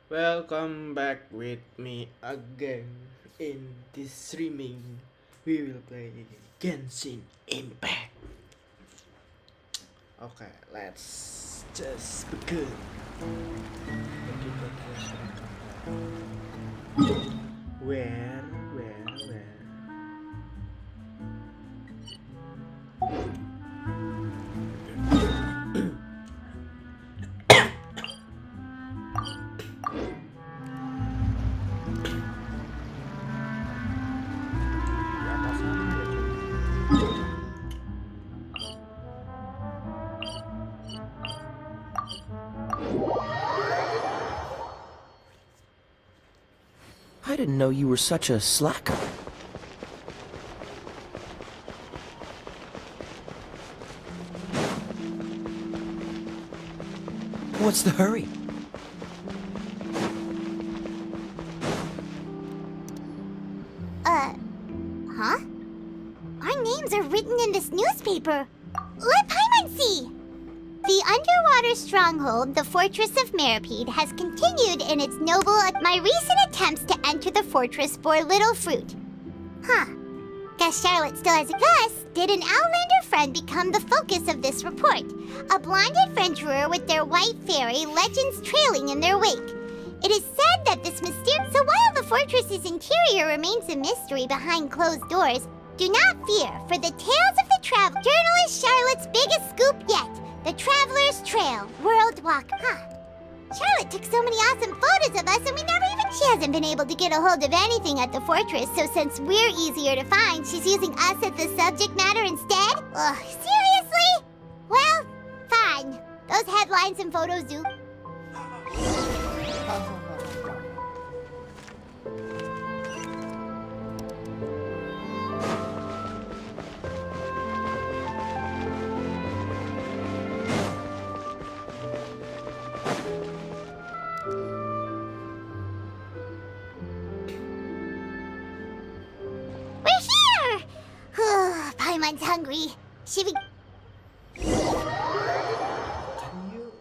Welcome back with me again. In this streaming, we will play Genshin Impact. Okay, let's just begin. Where, where? Di atas sana ya, cuy. I didn't know you were such a slacker. What's the hurry? Huh? Our names are written in this newspaper. Let Paimon see! The underwater stronghold, the Fortress of Meripede, has continued in its noble... My recent attempts to enter the fortress bore little fruit. Huh. Guess Charlotte still has a guess. Did an Outlander friend become the focus of this report? A blonde adventurer with their white fairy, legends trailing in their wake. It is said that this mysterious... So while the fortress's interior remains a mystery behind closed doors, do not fear, for the tales of the travel... Journalist Charlotte's biggest scoop yet. The Traveler's Trail, World Walk. Huh. Charlotte took so many awesome photos of us and we never even... She hasn't been able to get a hold of anything at the fortress, so since we're easier to find, she's using us as the subject matter instead? Ugh, seriously? Well, fine. Those headlines and photos do. We're here! Paimon's hungry. Should we... Can you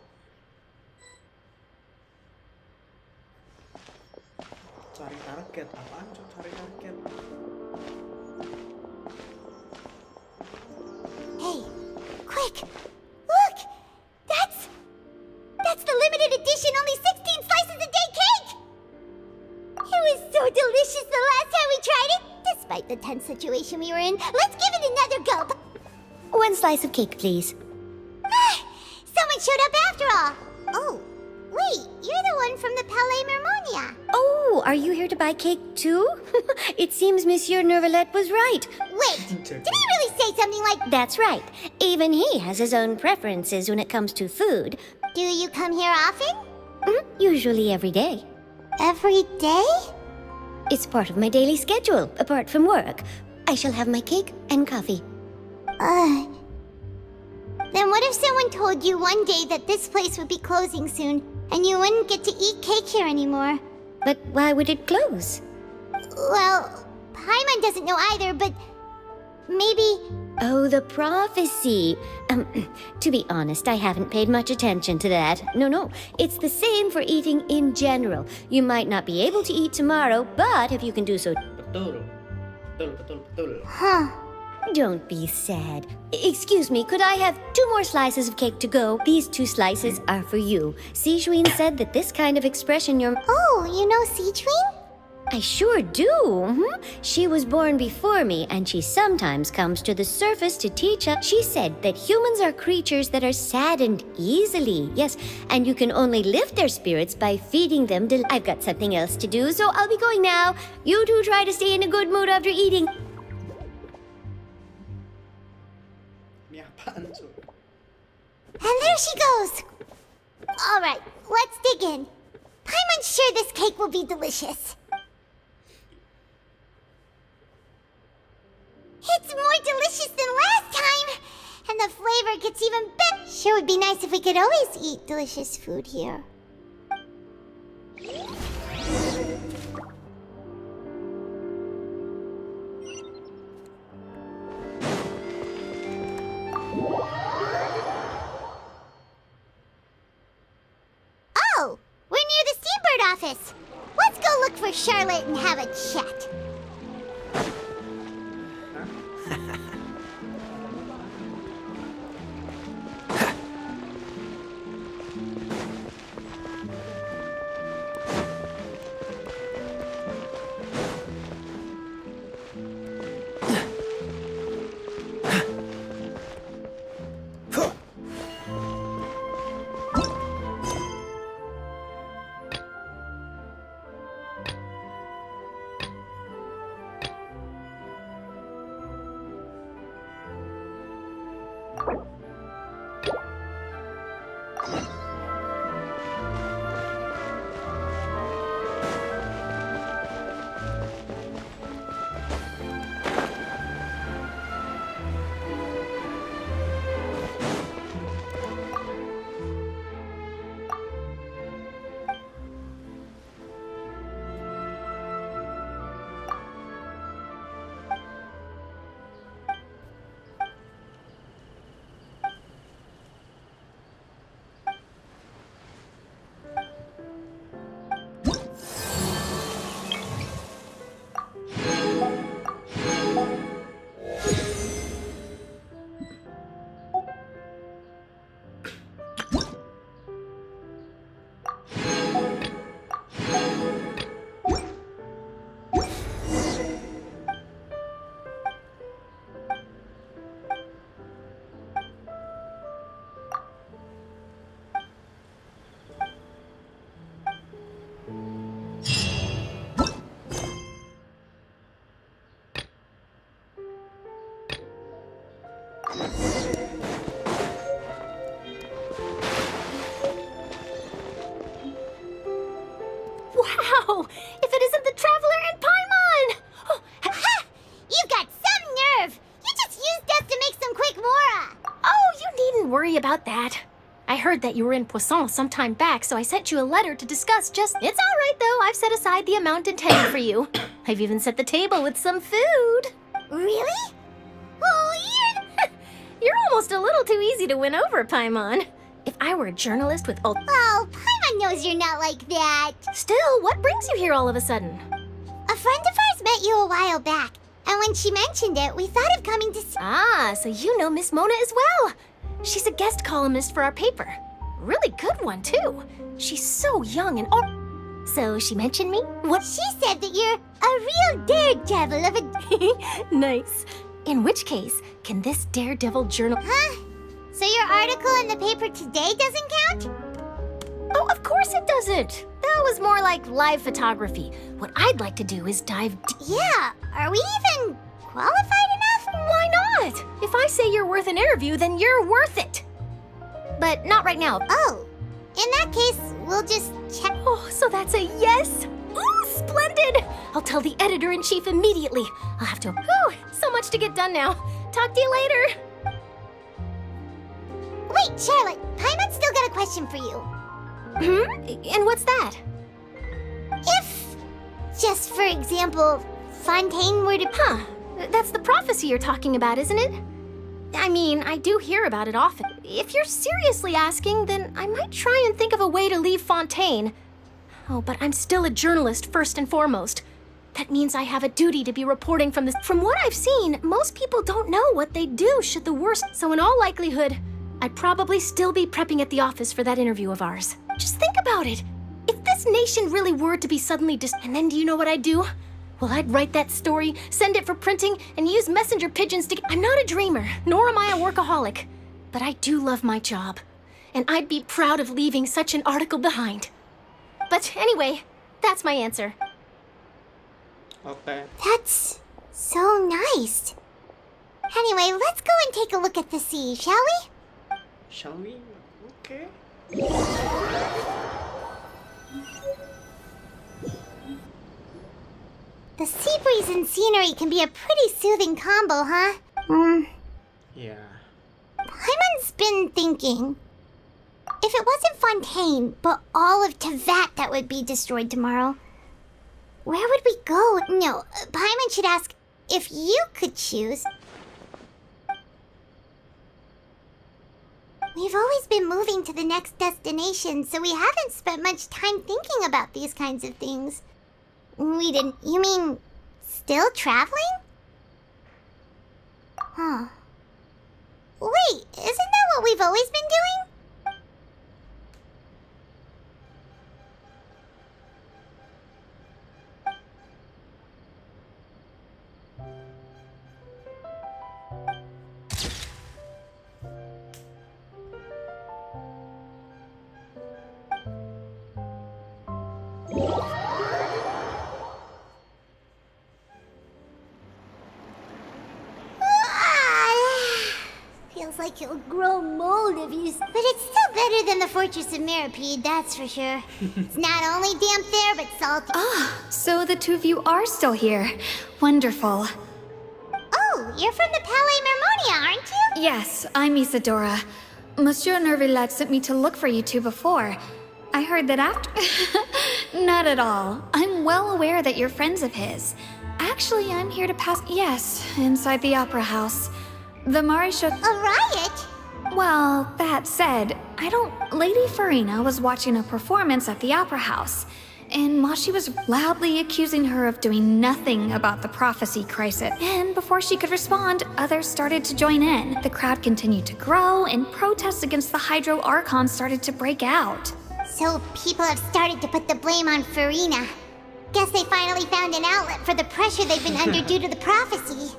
cari target? Apaan cuy cari target? Hey, quick! Look! That's the limited edition, only 16 slices a day cake! It was so delicious the last time we tried it! Despite the tense situation we were in, let's give it another go! One slice of cake, please. Someone showed up after all! Oh, wait, you're the one from the Palais Mermonia. Oh, are you here to buy cake too? It seems Monsieur Nervalette was right. Wait, did he really say something like... That's right. Even he has his own preferences when it comes to food. Do you come here often? Usually every day. Every day? It's part of my daily schedule, apart from work. I shall have my cake and coffee. Then what if someone told you one day that this place would be closing soon, and you wouldn't get to eat cake here anymore? But why would it close? Well, Paimon doesn't know either, but maybe... Oh, the prophecy. To be honest, I haven't paid much attention to that. No, it's the same for eating in general. You might not be able to eat tomorrow, but if you can do so... Betul. Huh. Don't be sad. Excuse me, could I have 2 more slices of cake to go? These 2 slices are for you. Sijuin said that this kind of expression you're... Oh, you know Sijuin? I sure do. She was born before me, and she sometimes comes to the surface to teach us. She said that humans are creatures that are saddened easily. Yes, and you can only lift their spirits by feeding them. I've got something else to do, so I'll be going now. You two try to stay in a good mood after eating. Ini apaan cuy? And there she goes. All right, let's dig in. Paimon's sure this cake will be delicious. It's more delicious than last time! And the flavor gets even better. Sure would be nice if we could always eat delicious food here. Oh! We're near the Steambird office. Let's go look for Charlotte and have a chat. Wow! If it isn't the Traveler and Paimon! Oh, Ha! You've got some nerve! You just used us to make some quick mora! oh, you needn't worry about that. I heard that you were in Poisson some time back, so I sent you a letter to discuss just... It's all right, though. I've set aside the amount intended for you. I've even set the table with some food. Really? Oh, You're almost a little too easy to win over, Paimon. If I were a journalist with all... Oh, Paimon knows you're not like that. Still, what brings you here all of a sudden? A friend of ours met you a while back, and when she mentioned it, we thought of coming to see... Ah, so you know Miss Mona as well. She's a guest columnist for our paper. Really good one, too. She's so young and... Oh, so she mentioned me? What? She said that you're a real daredevil of a... Nice. In which case, can this daredevil journal... Huh? So your article in the paper today doesn't count? Oh, of course it doesn't. That was more like live photography. What I'd like to do is dive Yeah, are we even qualified enough? Why not? If I say you're worth an interview, then you're worth it. But not right now. Oh, in that case, we'll just check. Oh, so that's a yes? Ooh, splendid! I'll tell the editor-in-chief immediately. I'll have to... Whew, so much to get done now. Talk to you later. Wait, Charlotte, Paimon's still got a question for you. And what's that? If, just for example, Fontaine were to... Huh, that's the prophecy you're talking about, isn't it? I mean, I do hear about it often. If you're seriously asking, then I might try and think of a way to leave Fontaine. Oh, but I'm still a journalist first and foremost. That means I have a duty to be reporting from this. From what I've seen, most people don't know what they'd do should the worst. So in all likelihood, I'd probably still be prepping at the office for that interview of ours. Just think about it. If this nation really were to be suddenly and then do you know what I'd do? Well, I'd write that story, send it for printing, and use messenger pigeons to... I'm not a dreamer, nor am I a workaholic. But I do love my job. And I'd be proud of leaving such an article behind. But anyway, that's my answer. Okay. That's so nice. Anyway, let's go and take a look at the sea, shall we? Shall we? Okay. The sea breeze and scenery can be a pretty soothing combo, huh? Yeah. Paimon's been thinking. If it wasn't Fontaine, but all of Tevat that would be destroyed tomorrow, where would we go? No, Paimon should ask if you could choose. We've always been moving to the next destination, so we haven't spent much time thinking about these kinds of things. We didn't... You mean... still traveling? Huh. Wait, isn't that what we've always been doing? Feels like you'll grow mold if you... But it's still better than the Fortress of Mirapede, that's for sure. It's not only damp there, but salty. Ah, so the two of you are still here. Wonderful. Oh, you're from the Palais Mermonia, aren't you? Yes, I'm Isadora. Monsieur Nervillat sent me to look for you two before. I heard that after... Not at all. I'm well aware that you're friends of his. Actually, I'm here to pass... Yes, inside the Opera House. The Marisha... A riot? Well, that said, I don't... Lady Farina was watching a performance at the Opera House, and Mashi was loudly accusing her of doing nothing about the prophecy crisis. And before she could respond, others started to join in. The crowd continued to grow, and protests against the Hydro Archon started to break out. So people have started to put the blame on Farina. Guess they finally found an outlet for the pressure they've been under due to the prophecy.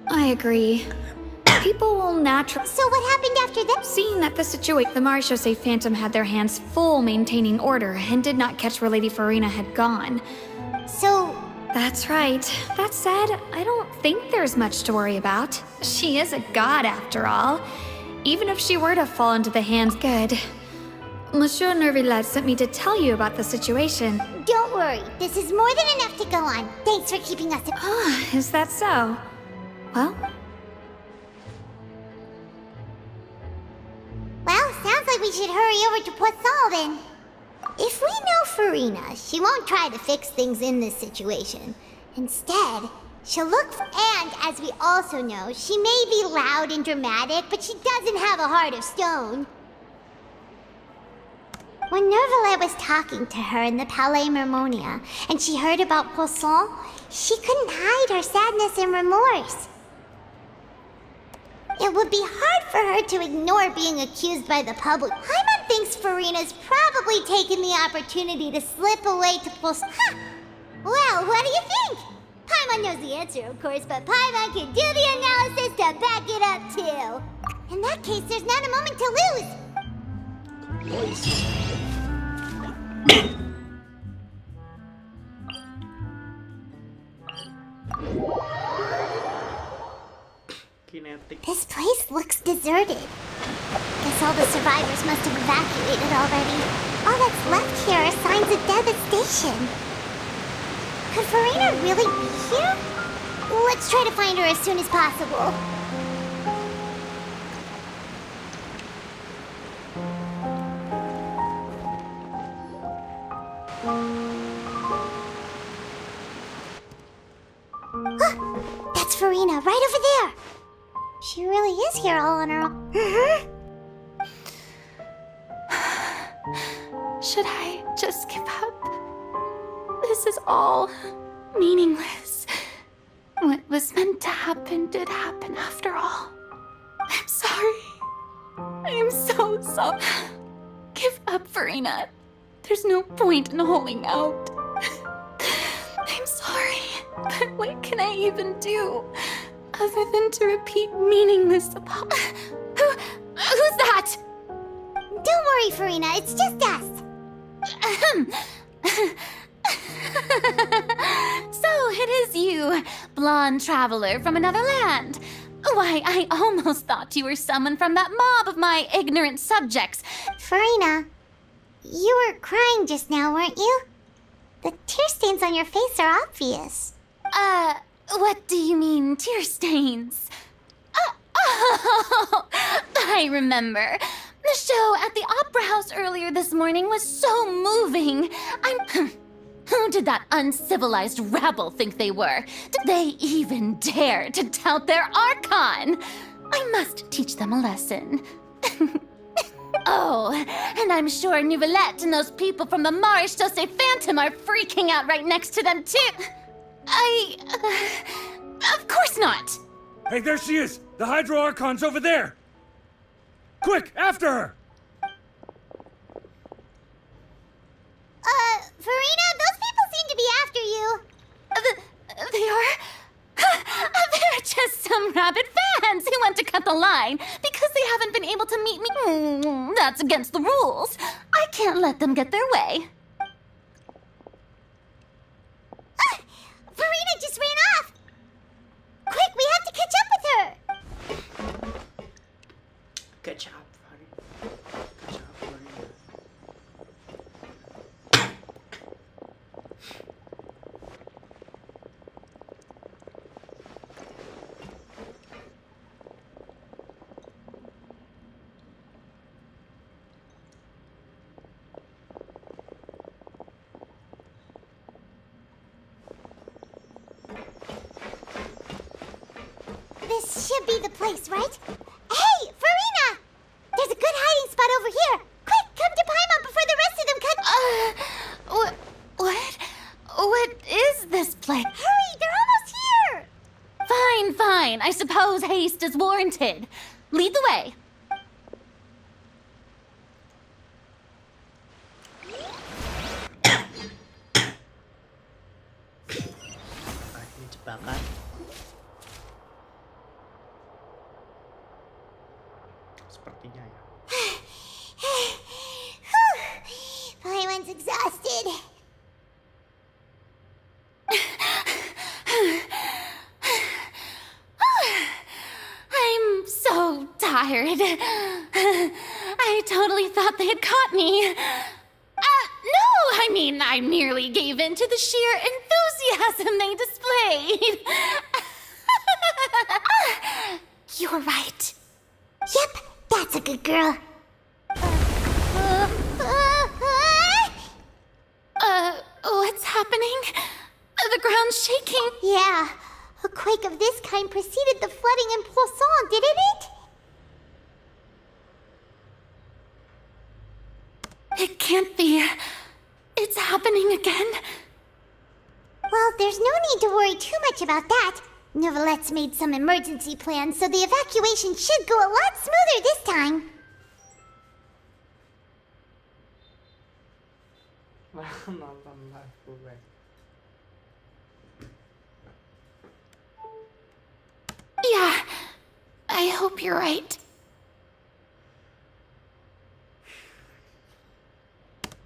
I agree. People will naturally... So what happened after that? Seeing that the situation, the Marechaussee Phantom had their hands full maintaining order and did not catch where Lady Farina had gone. So... That's right. That said, I don't think there's much to worry about. She is a god after all. Even if she were to fall into the hands... Good. Monsieur Nervillat sent me to tell you about the situation. Don't worry. This is more than enough to go on. Thanks for keeping us... Is that so? Well... Well, sounds like we should hurry over to Poisson then. If we know Farina, she won't try to fix things in this situation. Instead, she'll look for... And, as we also know, she may be loud and dramatic, but she doesn't have a heart of stone. When Nervillet was talking to her in the Palais Mermonia, and she heard about Poisson, she couldn't hide her sadness and remorse. It would be hard for her to ignore being accused by the public. Paimon thinks Farina's probably taken the opportunity to slip away to Poisson. Huh. Well, what do you think? Paimon knows the answer, of course, but Paimon can do the analysis to back it up, too. In that case, there's not a moment to lose. Kinetic. This place looks deserted. Guess all the survivors must have evacuated already. All that's left here are signs of devastation. Could Farina really be here? Let's try to find her as soon as possible. That's Farina, right over there. She really is here all on her own. Should I just give up? This is all meaningless. What was meant to happen did happen after all. I'm sorry. I am so sorry. Give up, Farina. There's no point in holding out. I'm sorry, but what can I even do other than to repeat meaningless apologies? Who's that? Don't worry, Farina. It's just us. So it is you, blonde traveler from another land. Why, I almost thought you were someone from that mob of my ignorant subjects. Farina, you were crying just now, weren't you? The tear stains on your face are obvious. What do you mean, tear stains? Oh, I remember. The show at the Opera House earlier this morning was so moving. Who did that uncivilized rabble think they were? Did they even dare to tout their Archon? I must teach them a lesson. Oh, and I'm sure Nouvellette and those people from the Marsh Chaussee Phantom are freaking out right next to them, too. Of course not. Hey, there she is! The Hydro Archon's over there! Quick, after her! Farina, those people seem to be after you. They are? They're just some rabid fans who want to cut the line because they haven't been able to meet me. That's against the rules. I can't let them get their way. Farina just ran off. Quick, we have to catch up with her. Catch up, Farina. Catch up, Farina. This should be the place, right? Hey, Farina! There's a good hiding spot over here. Quick, come to Paimon before the rest of them cut. What is this place? Hurry, they're almost here. Fine. I suppose haste is warranted. Lead the way. Ini jebakan. Sepertinya ya. Paimon's exhausted. I'm so tired. I totally thought they had caught me. No, I mean, I merely gave in to the sheer enthusiasm they displayed. You're right. Yep, that's a good girl. What's happening? The ground's shaking. Yeah, a quake of this kind preceded the flooding in Poisson, didn't it? It can't be. It's happening again. Well, there's no need to worry too much about that. Nouvellette's made some emergency plans, so the evacuation should go a lot smoother this time. Nonton live gue. Yeah, I hope you're right.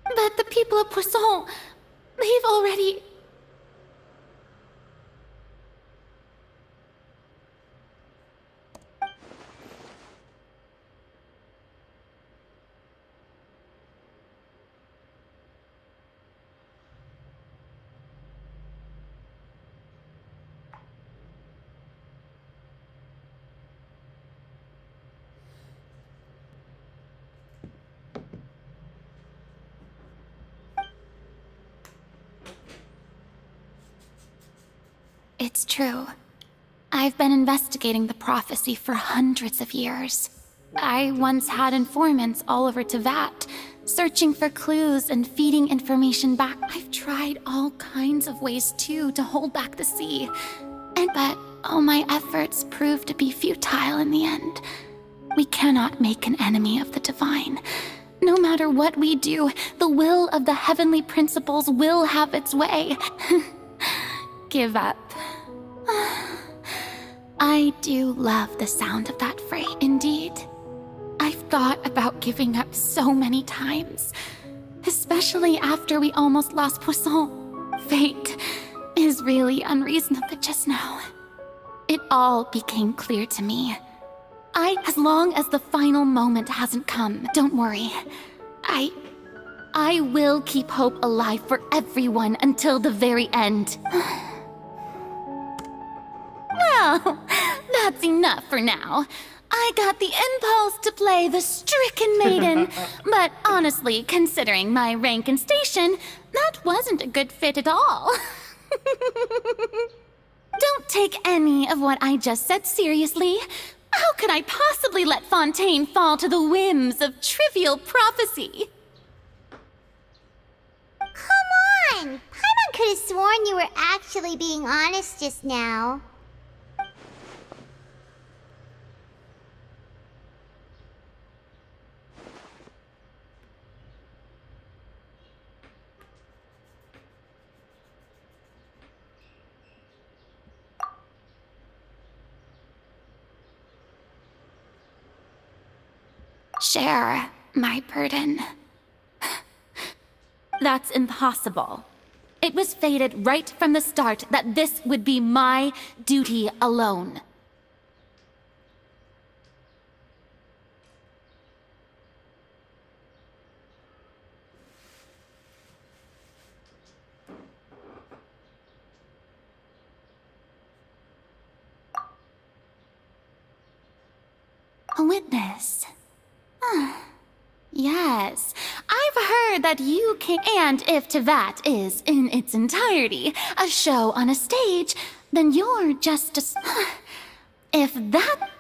But the people of Poisson, they've already... It's true. I've been investigating the prophecy for hundreds of years. I once had informants all over Tevat, searching for clues and feeding information back. I've tried all kinds of ways, too, to hold back the sea. But all my efforts proved to be futile in the end. We cannot make an enemy of the divine. No matter what we do, the will of the heavenly principles will have its way. Give up. I do love the sound of that phrase. Indeed. I've thought about giving up so many times, especially after we almost lost Poisson. Fate is really unreasonable just now. It all became clear to me. As long as the final moment hasn't come, don't worry. I will keep hope alive for everyone until the very end. Well, that's enough for now. I got the impulse to play the stricken maiden, but honestly, considering my rank and station, that wasn't a good fit at all. Don't take any of what I just said seriously. How could I possibly let Fontaine fall to the whims of trivial prophecy? Come on! Paimon could have sworn you were actually being honest just now. Share my burden. That's impossible. It was fated right from the start that this would be my duty alone. A witness. Yes, I've heard that you can. And if Tevat is, in its entirety, a show on a stage, then you're just a. If that.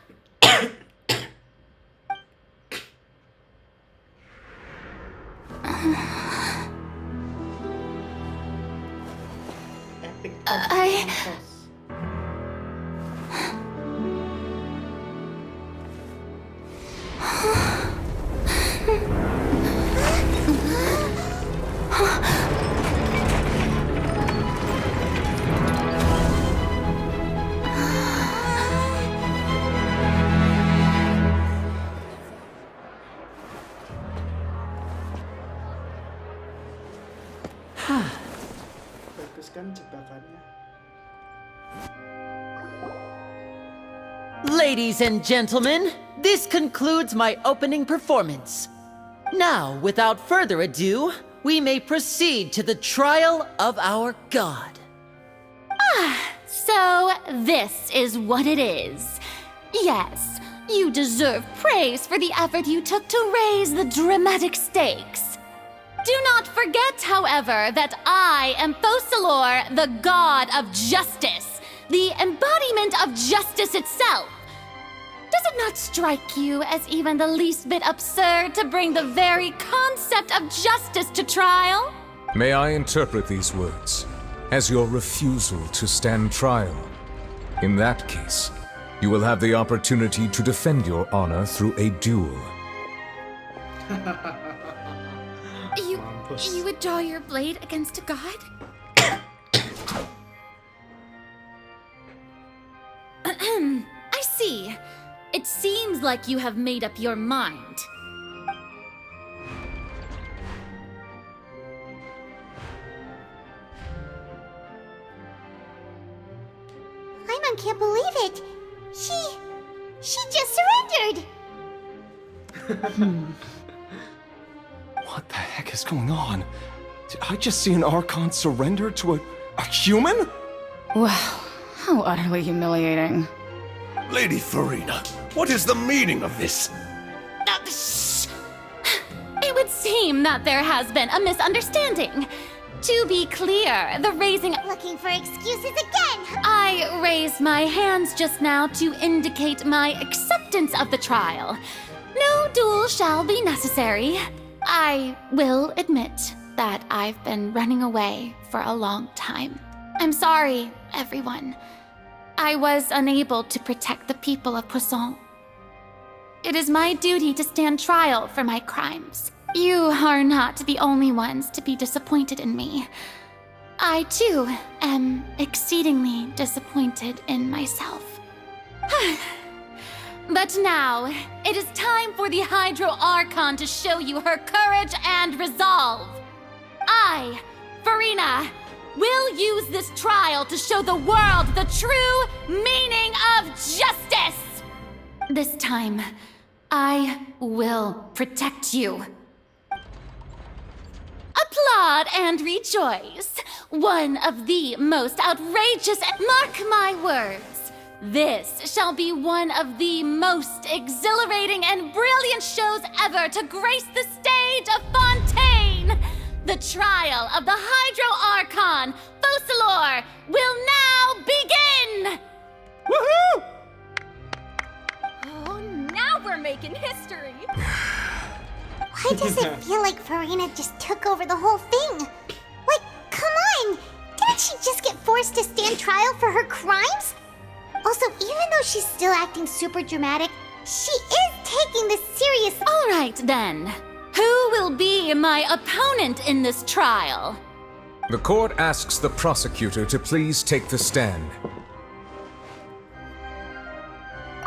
Epic I. toss. Bagus kan jebakannya. Ladies and gentlemen, this concludes my opening performance. Now, without further ado, we may proceed to the trial of our god. So, this is what it is. Yes, you deserve praise for the effort you took to raise the dramatic stakes. Do not forget, however, that I am Focalor, the god of justice, the embodiment of justice itself. Does it not strike you as even the least bit absurd to bring the very concept of justice to trial? May I interpret these words as your refusal to stand trial? In that case, you will have the opportunity to defend your honor through a duel. You would draw your blade against a god? I see. It seems like you have made up your mind. Paimon can't believe it. She just surrendered. What the heck is going on? Did I just see an Archon surrender to a human? Wow, how utterly humiliating. Lady Farina, what is the meaning of this? It would seem that there has been a misunderstanding. To be clear, the raising... Looking for excuses again. I raised my hands just now to indicate my acceptance of the trial. No duel shall be necessary. I will admit that I've been running away for a long time. I'm sorry, everyone. I was unable to protect the people of Poisson. It is my duty to stand trial for my crimes. You are not the only ones to be disappointed in me. I, too, am exceedingly disappointed in myself. But now, it is time for the Hydro Archon to show you her courage and resolve. I, Farina, will use this trial to show the world the true meaning of justice! This time, I will protect you. Applaud and rejoice. One of the most outrageous... Mark my words. This shall be one of the most exhilarating and brilliant shows ever to grace the stage of Fontaine. The trial of the Hydro Archon, Focalor, will now begin! Woohoo! making history. Why does it feel like Farina just took over the whole thing? Like, come on! Didn't she just get forced to stand trial for her crimes? Also, even though she's still acting super dramatic, she is taking this seriously. All right, then. Who will be my opponent in this trial? The court asks the prosecutor to please take the stand.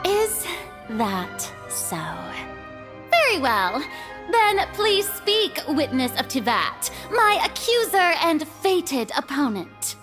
Is that so? Very well. Then please speak, witness of Tivat, my accuser and fated opponent.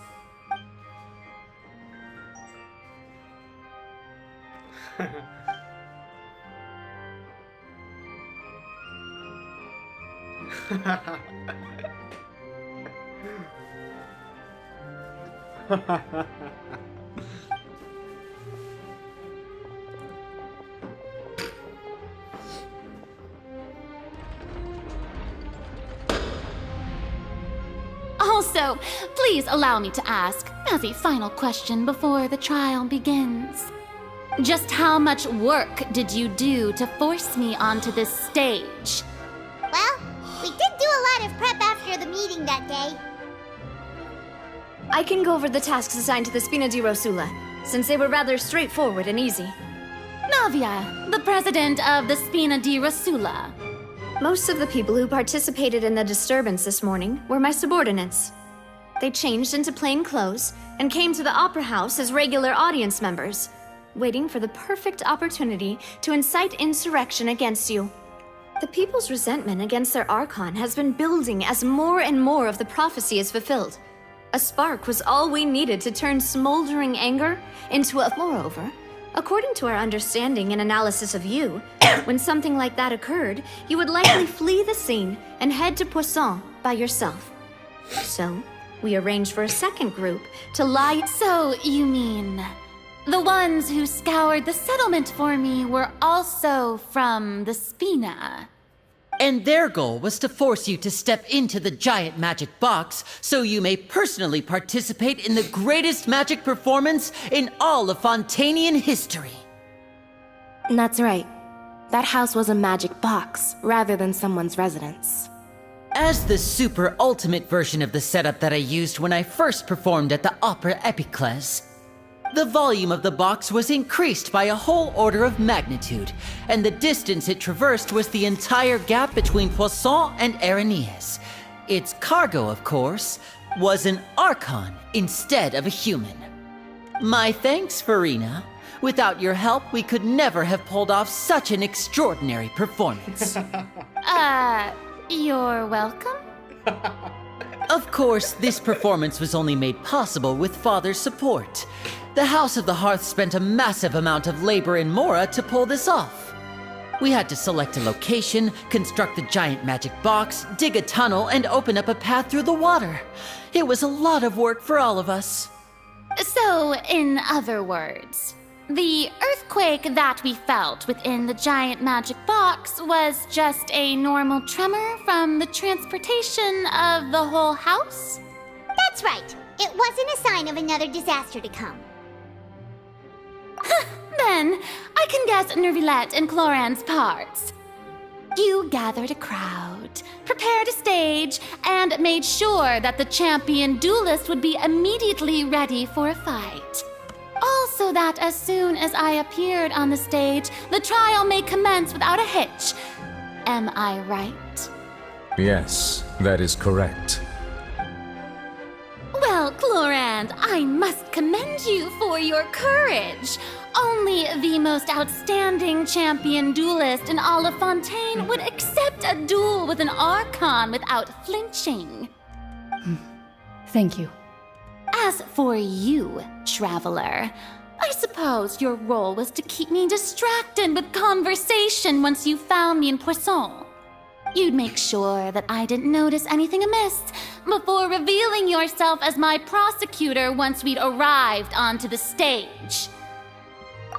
Also, please allow me to ask, as a final question before the trial begins. Just how much work did you do to force me onto this stage? Well, we did do a lot of prep after the meeting that day. I can go over the tasks assigned to the Spina di Rosula, since they were rather straightforward and easy. Navia, the president of the Spina di Rosula. Most of the people who participated in the disturbance this morning were my subordinates. They changed into plain clothes and came to the Opera House as regular audience members, waiting for the perfect opportunity to incite insurrection against you. The people's resentment against their Archon has been building as more and more of the prophecy is fulfilled. A spark was all we needed to turn smoldering anger into a... Moreover, according to our understanding and analysis of you, when something like that occurred, you would likely flee the scene and head to Poisson by yourself. So, we arranged for a second group to lie... So, you mean... the ones who scoured the settlement for me were also from the Spina? And their goal was to force you to step into the giant magic box so you may personally participate in the greatest magic performance in all of Fontanian history. That's right. That house was a magic box, rather than someone's residence. As the super ultimate version of the setup that I used when I first performed at the Opera Epiclese, the volume of the box was increased by a whole order of magnitude, and the distance it traversed was the entire gap between Poisson and Araneas. Its cargo, of course, was an Archon instead of a human. My thanks, Farina. Without your help, we could never have pulled off such an extraordinary performance. You're welcome? Of course, this performance was only made possible with Father's support. The House of the Hearth spent a massive amount of labor in Mora to pull this off. We had to select a location, construct the giant magic box, dig a tunnel, and open up a path through the water. It was a lot of work for all of us. So, in other words, the earthquake that we felt within the giant magic box was just a normal tremor from the transportation of the whole house? That's right. It wasn't a sign of another disaster to come. Then, I can guess Nervilette and Cloran's parts. You gathered a crowd, prepared a stage, and made sure that the champion duelist would be immediately ready for a fight. Also that as soon as I appeared on the stage, the trial may commence without a hitch. Am I right? Yes, that is correct. Well, Clorand, I must commend you for your courage. Only the most outstanding champion duelist in all of Fontaine would accept a duel with an Archon without flinching. Thank you. As for you, Traveler, I suppose your role was to keep me distracted with conversation once you found me in Poisson. You'd make sure that I didn't notice anything amiss before revealing yourself as my prosecutor once we'd arrived onto the stage.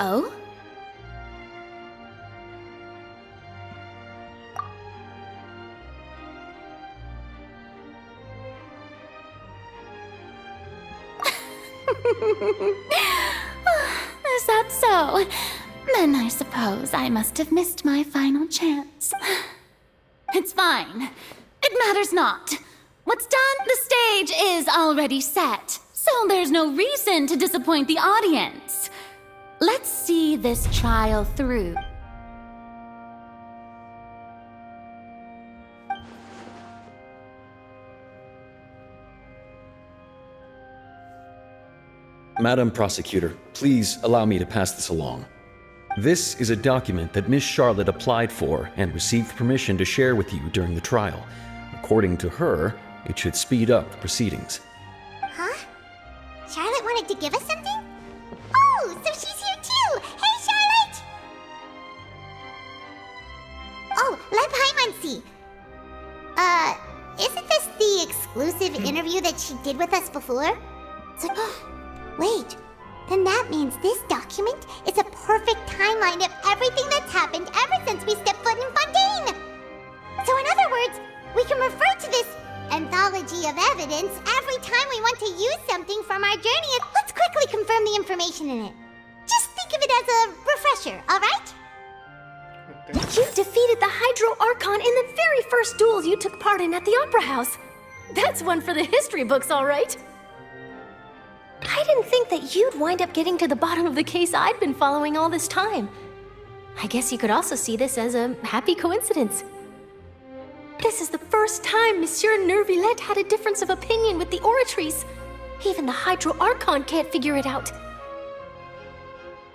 Oh? Is that so? Then I suppose I must have missed my final chance. It's fine. It matters not. What's done, the stage is already set, so there's no reason to disappoint the audience. Let's see this trial through. Madam Prosecutor, please allow me to pass this along. This is a document that Miss Charlotte applied for and received permission to share with you during the trial. According to her, it should speed up the proceedings. Huh? Charlotte wanted to give us something? Oh, so she's here too! Hey, Charlotte! Oh, let Paimon see. Isn't this the exclusive interview that she did with us before? So, wait, then that means this document is a perfect timeline of everything that's happened ever since we stepped foot in Fontaine! So in other words, we can refer to this anthology of evidence every time we want to use something from our journey, and let's quickly confirm the information in it. Just think of it as a refresher, alright? You defeated the Hydro Archon in the very first duels you took part in at the Opera House. That's one for the history books, all right. I didn't think that you'd wind up getting to the bottom of the case I'd been following all this time. I guess you could also see this as a happy coincidence. This is the first time Monsieur Neuvillette had a difference of opinion with the Oratrice. Even the Hydro Archon can't figure it out.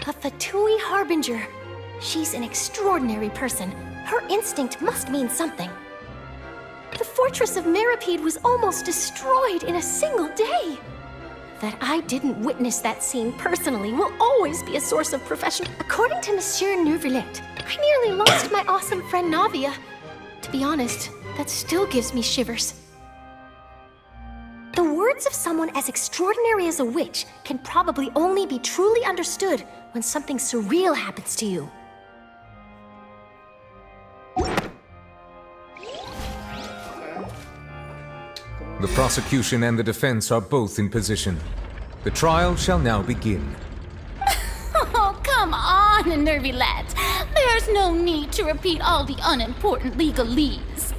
A Fatui Harbinger. She's an extraordinary person. Her instinct must mean something. The fortress of Meripede was almost destroyed in a single day. That I didn't witness that scene personally will always be a source of professional. According to Monsieur Neuvillette, I nearly lost my awesome friend Navia. To be honest, that still gives me shivers. The words of someone as extraordinary as a witch can probably only be truly understood when something surreal happens to you. The prosecution and the defense are both in position. The trial shall now begin. Oh, come on, Neuvillette. There's no need to repeat all the unimportant legalese.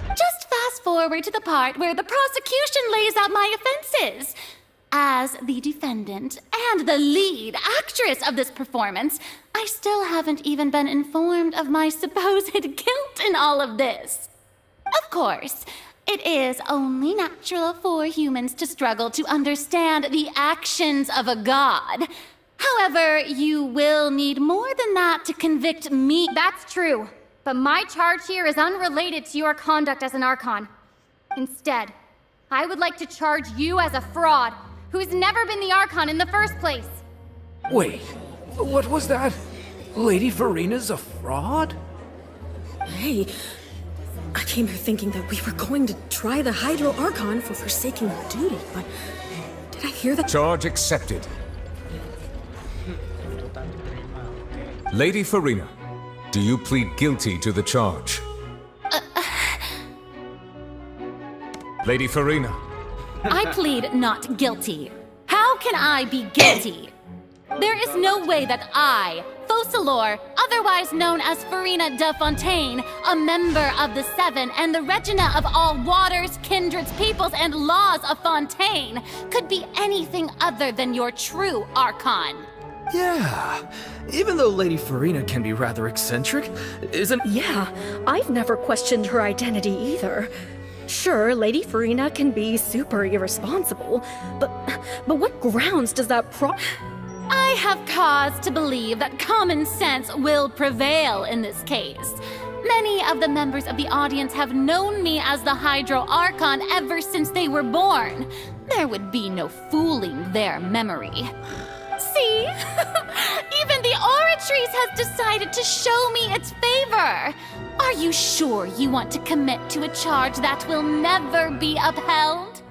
Just fast forward to the part where the prosecution lays out my offenses. As the defendant and the lead actress of this performance, I still haven't even been informed of my supposed guilt in all of this. Of course, it is only natural for humans to struggle to understand the actions of a god. However, you will need more than that to convict me. That's true, but my charge here is unrelated to your conduct as an Archon. Instead, I would like to charge you as a fraud who's never been the Archon in the first place. Wait, what was that? Lady Farina's a fraud? Hey, I came here thinking that we were going to try the Hydro Archon for forsaking her duty, but did I hear that? Charge accepted. Lady Farina, do you plead guilty to the charge? Lady Farina. I plead not guilty. How can I be guilty? There is no way that I, Focalor, otherwise known as Farina de Fontaine, a member of the Seven and the Regina of all waters, kindreds, peoples, and laws of Fontaine, could be anything other than your true Archon. Yeah, even though Lady Farina can be rather eccentric, isn't... Yeah, I've never questioned her identity either. Sure, Lady Farina can be super irresponsible, but what grounds does that I have cause to believe that common sense will prevail in this case. Many of the members of the audience have known me as the Hydro Archon ever since they were born. There would be no fooling their memory. See? Even the Oratrice has decided to show me its favor. Are you sure you want to commit to a charge that will never be upheld?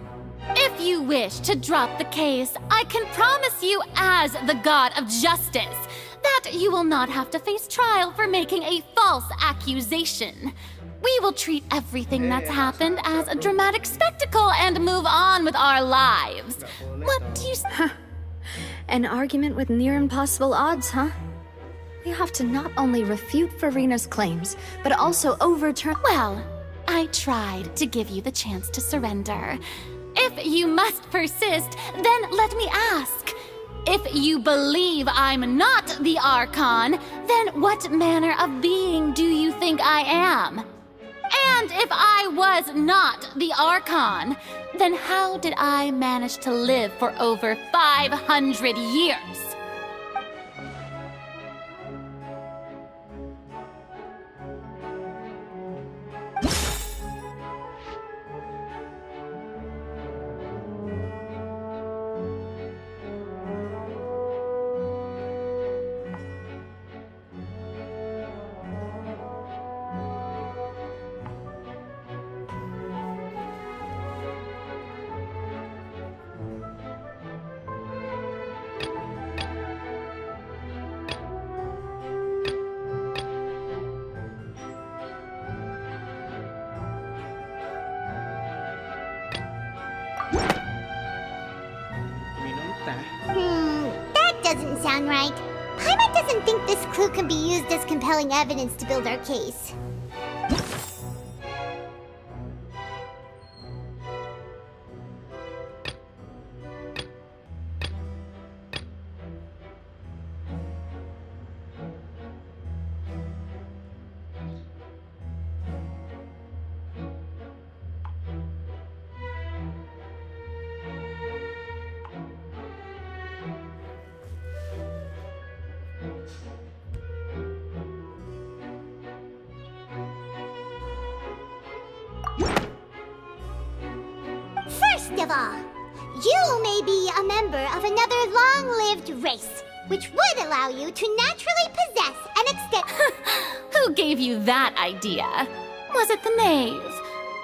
If you wish to drop the case, I can promise you as the God of Justice that you will not have to face trial for making a false accusation. We will treat everything that's happened as a dramatic spectacle and move on with our lives. What do you... An argument with near impossible odds, huh? You have to not only refute Farina's claims, but also overturn— Well, I tried to give you the chance to surrender. If you must persist, then let me ask. If you believe I'm not the Archon, then what manner of being do you think I am? And if I was not the Archon, then how did I manage to live for over 500 years? That doesn't sound right. Paimon doesn't think this clue can be used as compelling evidence to build our case. First of all, you may be a member of another long-lived race, which would allow you to naturally possess an extent— Who gave you that idea? Was it the knave?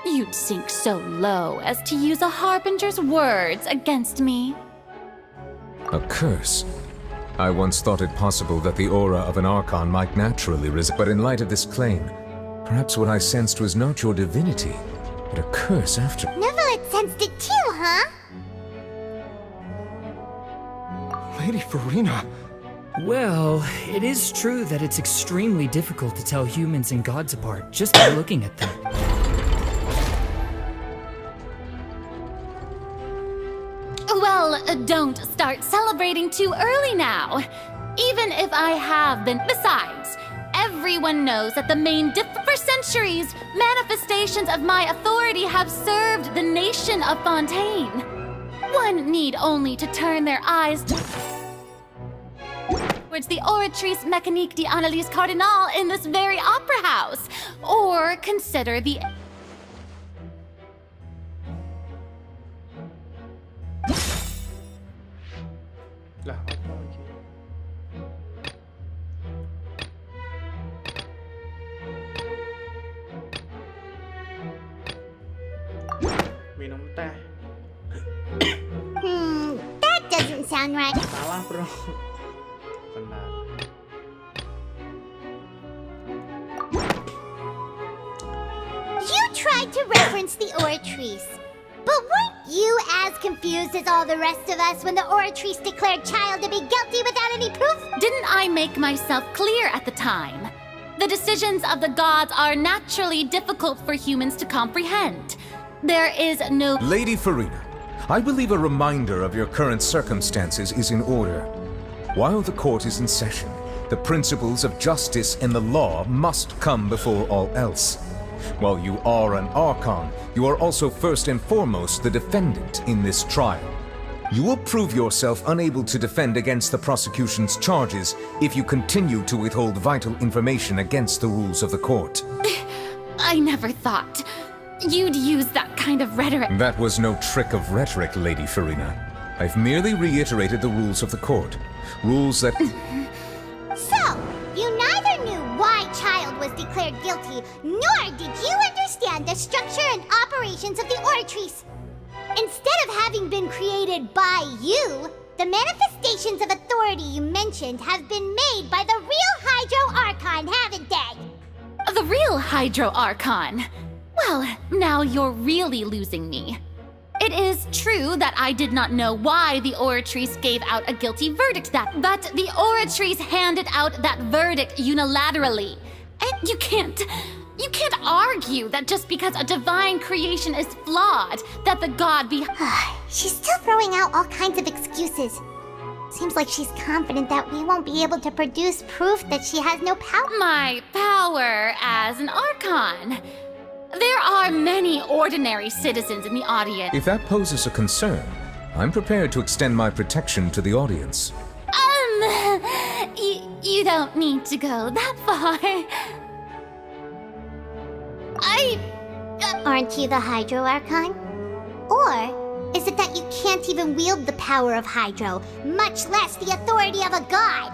You'd sink so low as to use a harbinger's words against me. A curse? I once thought it possible that the aura of an Archon might naturally resist, but in light of this claim, perhaps what I sensed was not your divinity, but a curse after— Neverlet sensed it too, huh? Lady Farina. Well, it is true that it's extremely difficult to tell humans and gods apart just by looking at them. Well, don't start celebrating too early now. Even if I have been. Besides, everyone knows that the main for centuries, manifestations of my authority have served the nation of Fontaine. One need only to turn their eyes towards the Oratrice Mécanique d'Analyse Cardinal in this very opera house, or consider the Minum teh. That doesn't sound right. Salah, bro. Benar. You tried to reference the Oratrice. But weren't you as confused as all the rest of us when the Oratrice declared Child to be guilty without any proof? Didn't I make myself clear at the time? The decisions of the gods are naturally difficult for humans to comprehend. There is no— Lady Farina, I believe a reminder of your current circumstances is in order. While the court is in session, the principles of justice and the law must come before all else. While you are an Archon, you are also first and foremost the defendant in this trial. You will prove yourself unable to defend against the prosecution's charges if you continue to withhold vital information against the rules of the court. I never thought you'd use that kind of rhetoric. That was no trick of rhetoric, Lady Farina. I've merely reiterated the rules of the court. Rules that— So, you neither knew why Child was declared guilty, nor did you understand the structure and operations of the Oratrice. Instead of having been created by you, the manifestations of authority you mentioned have been made by the real Hydro Archon, haven't they? The real Hydro Archon? Well, now you're really losing me. It is true that I did not know why the Oratrice gave out a guilty verdict but the Oratrice handed out that verdict unilaterally. And you can't argue that just because a divine creation is flawed, that the god She's still throwing out all kinds of excuses. Seems like she's confident that we won't be able to produce proof that she has no power. My power as an Archon. There are many ordinary citizens in the audience. If that poses a concern, I'm prepared to extend my protection to the audience. You don't need to go that far. Aren't you the Hydro Archon? Or is it that you can't even wield the power of Hydro, much less the authority of a god?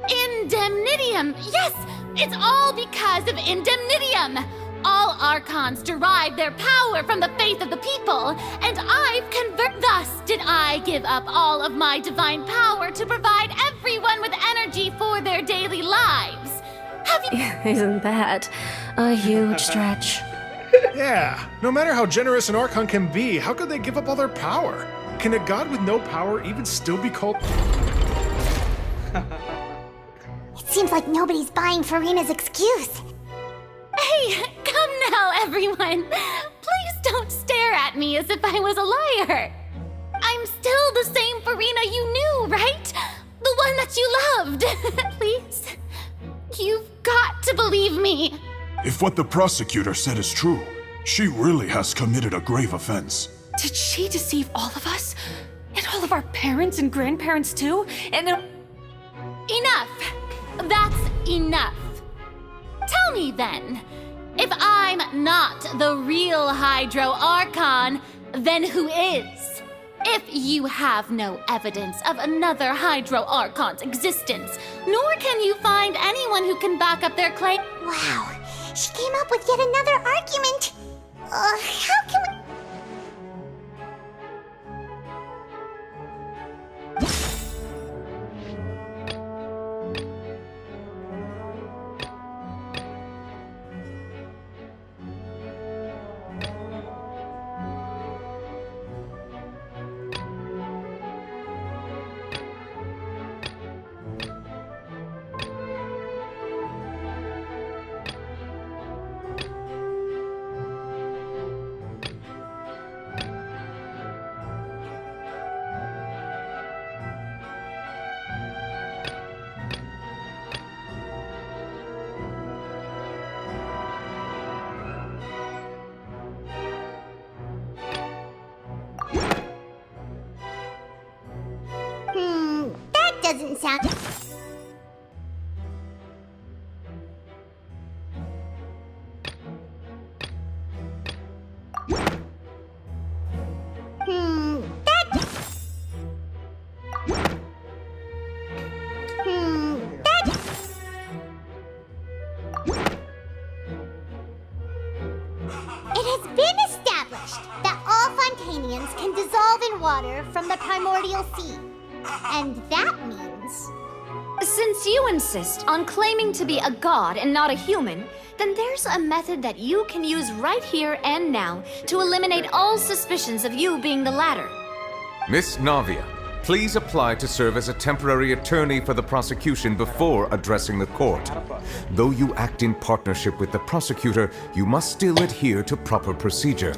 Indemnitium! Yes! It's all because of Indemnitium! All Archons derive their power from the faith of the people, and I've converted. Thus did I give up all of my divine power to provide everyone with energy for their daily lives. Have you... Isn't that a huge stretch? Yeah, no matter how generous an Archon can be, how could they give up all their power? Can a god with no power even still be called... It seems like nobody's buying Furina's excuse. Hey, come now, everyone. Please don't stare at me as if I was a liar. I'm still the same Furina you knew, right? The one that you loved. Please, you've got to believe me. If what the prosecutor said is true, she really has committed a grave offense. Did she deceive all of us? And all of our parents and grandparents too? And Enough! That's enough. Tell me then, if I'm not the real Hydro Archon, then who is? If you have no evidence of another Hydro Archon's existence, nor can you find anyone who can back up their claim. Wow, she came up with yet another argument. How can we... that doesn't sound... It has been established that all Fontanians can dissolve in water from the primordial sea. And that means... Since you insist on claiming to be a god and not a human, then there's a method that you can use right here and now to eliminate all suspicions of you being the latter. Miss Navia, please apply to serve as a temporary attorney for the prosecution before addressing the court. Though you act in partnership with the prosecutor, you must still adhere to proper procedure.